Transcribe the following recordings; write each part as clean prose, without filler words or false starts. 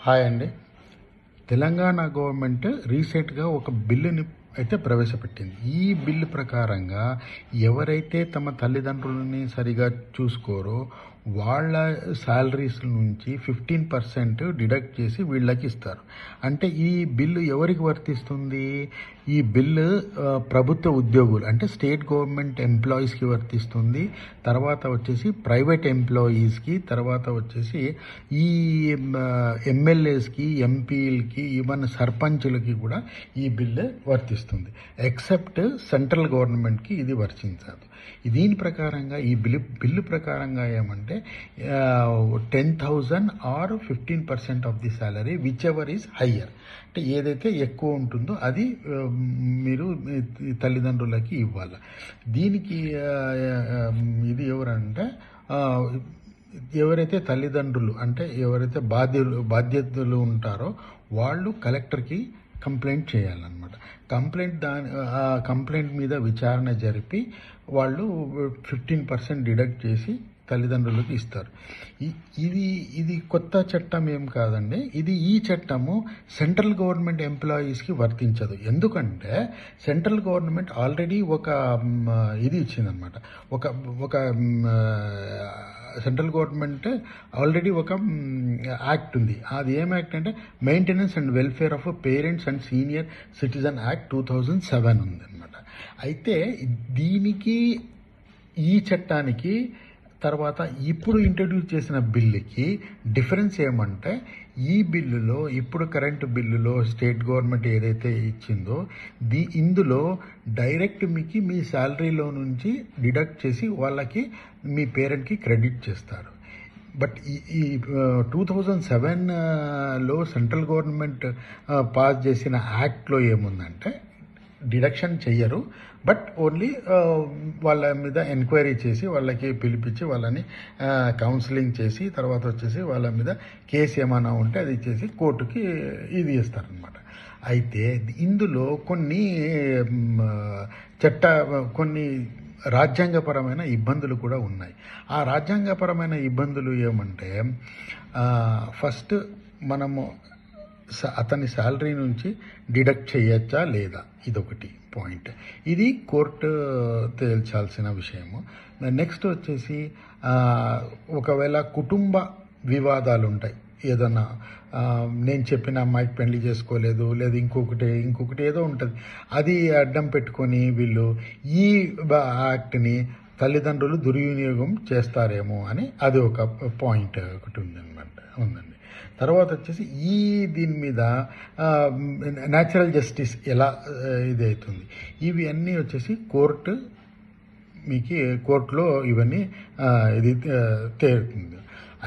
Hi అండి. Telangana government రీసెంట్గా ఒక బిల్లుని అయితే ప్రవేశపెట్టింది. ఈ బిల్లు ప్రకారంగా ఎవరైతే తమ తల్లిదండ్రులని సరిగా చూసుకోరో వాళ్ళ శాలరీస్ నుంచి 15% డిడక్ట్ చేసి వీళ్ళకి ఇస్తారు. అంటే ఈ బిల్లు ఎవరికి వర్తిస్తుంది? ఈ బిల్లు ప్రభుత్వ ఉద్యోగులు అంటే స్టేట్ గవర్నమెంట్ ఎంప్లాయీస్కి వర్తిస్తుంది. తర్వాత వచ్చేసి ప్రైవేట్ ఎంప్లాయీస్కి, తర్వాత వచ్చేసి ఈ ఎమ్మెల్యేస్కి, ఎంపీలకి, ఈవెన్ సర్పంచులకి కూడా ఈ బిల్లు వర్తిస్తుంది. ఎక్సెప్ట్ సెంట్రల్ గవర్నమెంట్కి ఇది వర్తించదు. దీని ప్రకారంగా ఈ బిల్లు ప్రకారంగా ఏమంటే 10,000 or 15% of the salary whichever is higher, అంటే ఏదైతే ఎక్కువ ఉంటుందో అది మీరు తల్లిదండ్రులకి ఇవ్వాలి. దీనికి ఇది ఎవరంటే ఎవరైతే తల్లిదండ్రులు అంటే ఎవరైతే బాధ్యతలు ఉంటారో వాళ్ళు కలెక్టర్కి కంప్లైంట్ చేయాలన్నమాట. ఆ కంప్లైంట్ మీద విచారణ జరిపి వాళ్ళు 15% డిడక్ట్ చేసి తల్లిదండ్రులకు ఇస్తారు. ఇది కొత్త చట్టం ఏం కాదండి. ఈ చట్టము సెంట్రల్ గవర్నమెంట్ ఎంప్లాయీస్కి వర్తించదు. ఎందుకంటే సెంట్రల్ గవర్నమెంట్ ఆల్రెడీ ఒక ఇది ఇచ్చిందనమాట. ఒక సెంట్రల్ గవర్నమెంట్ ఆల్రెడీ ఒక యాక్ట్ ఉంది. అది ఏం యాక్ట్ అంటే maintenance and welfare of parents and senior citizen act 2007 ఉందన్నమాట. అయితే దీనికి ఈ చట్టానికి తర్వాత ఇప్పుడు ఇంట్రడ్యూస్ చేసిన బిల్లుకి డిఫరెన్స్ ఏమంటే ఈ బిల్లులో ఇప్పుడు కరెంటు బిల్లులో స్టేట్ గవర్నమెంట్ ఏదైతే ఇచ్చిందో ఇందులో డైరెక్ట్ మీ శాలరీలో నుంచి డిడక్ట్ చేసి వాళ్ళకి మీ పేరెంట్కి క్రెడిట్ చేస్తారు. బట్ ఈ 2007లో సెంట్రల్ గవర్నమెంట్ పాస్ చేసిన యాక్ట్లో ఏముందంటే డిడక్షన్ చెయ్యరు, బట్ ఓన్లీ వాళ్ళ మీద ఎంక్వైరీ చేసి వాళ్ళకి పిలిపించి వాళ్ళని కౌన్సిలింగ్ చేసి తర్వాత వచ్చేసి వాళ్ళ మీద కేసు ఏమైనా ఉంటే అది ఇచ్చేసి కోర్టుకి ఇది ఇస్తారనమాట. అయితే ఇందులో కొన్ని రాజ్యాంగపరమైన ఇబ్బందులు కూడా ఉన్నాయి. ఆ రాజ్యాంగపరమైన ఇబ్బందులు ఏమంటే ఫస్ట్ మనము అతని శాలరీ నుంచి డిడక్ట్ చేయొచ్చా లేదా, ఇదొకటి పాయింట్. ఇది కోర్టు తేల్చాల్సిన విషయము. నెక్స్ట్ వచ్చేసి ఒకవేళ కుటుంబ వివాదాలు ఉంటాయి, ఏదన్నా నేను చెప్పిన అమ్మాయికి పెళ్లి చేసుకోలేదు లేదా ఇంకొకటి ఏదో ఉంటుంది, అది అడ్డం పెట్టుకొని వీళ్ళు ఈ యాక్ట్ని తల్లిదండ్రులు దుర్వినియోగం చేస్తారేమో అని అది ఒక పాయింట్ ఒకటి ఉందండి. తర్వాత వచ్చేసి దీని మీద న్యాచురల్ జస్టిస్ ఎలా ఇది అవుతుంది, ఇవి అన్నీ వచ్చేసి కోర్టులో ఇవన్నీ ఇది తేలుతుంది.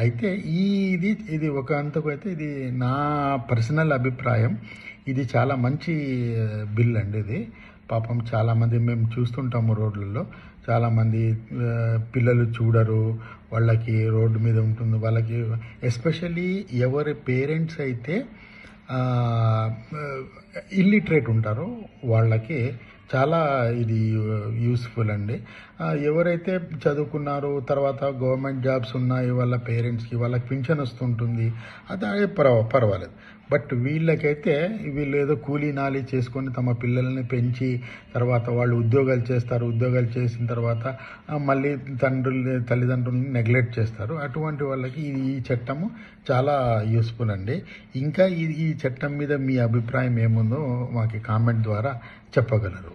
అయితే ఇది ఒక అంతకు అయితే ఇది నా పర్సనల్ అభిప్రాయం. ఇది చాలా మంచి బిల్ అండి. ఇది పాపం చాలామంది మేము చూస్తుంటాము రోడ్లలో, చాలామంది పిల్లలు చూడరు, వాళ్ళకి రోడ్డు మీద ఉంటుంది. వాళ్ళకి ఎస్పెషల్లీ ఎవరి పేరెంట్స్ అయితే ఇల్లిటరేట్ ఉంటారో వాళ్ళకి చాలా ఇది యూస్ఫుల్ అండి. ఎవరైతే చదువుకున్నారో తర్వాత గవర్నమెంట్ జాబ్స్ ఉన్నాయి వాళ్ళ పేరెంట్స్కి, వాళ్ళకి పింఛన్ వస్తుంటుంది, అదే పర్వాలేదు. బట్ వీళ్ళకైతే వీళ్ళు ఏదో కూలీ నాలి చేసుకొని తమ పిల్లల్ని పెంచి తర్వాత వాళ్ళు ఉద్యోగాలు చేస్తారు. ఉద్యోగాలు చేసిన తర్వాత మళ్ళీ తల్లిదండ్రులను నెగ్లెక్ట్ చేస్తారు. అటువంటి వాళ్ళకి ఈ చట్టము చాలా యూస్ఫుల్ అండి. ఇంకా ఈ చట్టం మీద మీ అభిప్రాయం ఏముందో మాకు కామెంట్ ద్వారా చెప్పగలరు.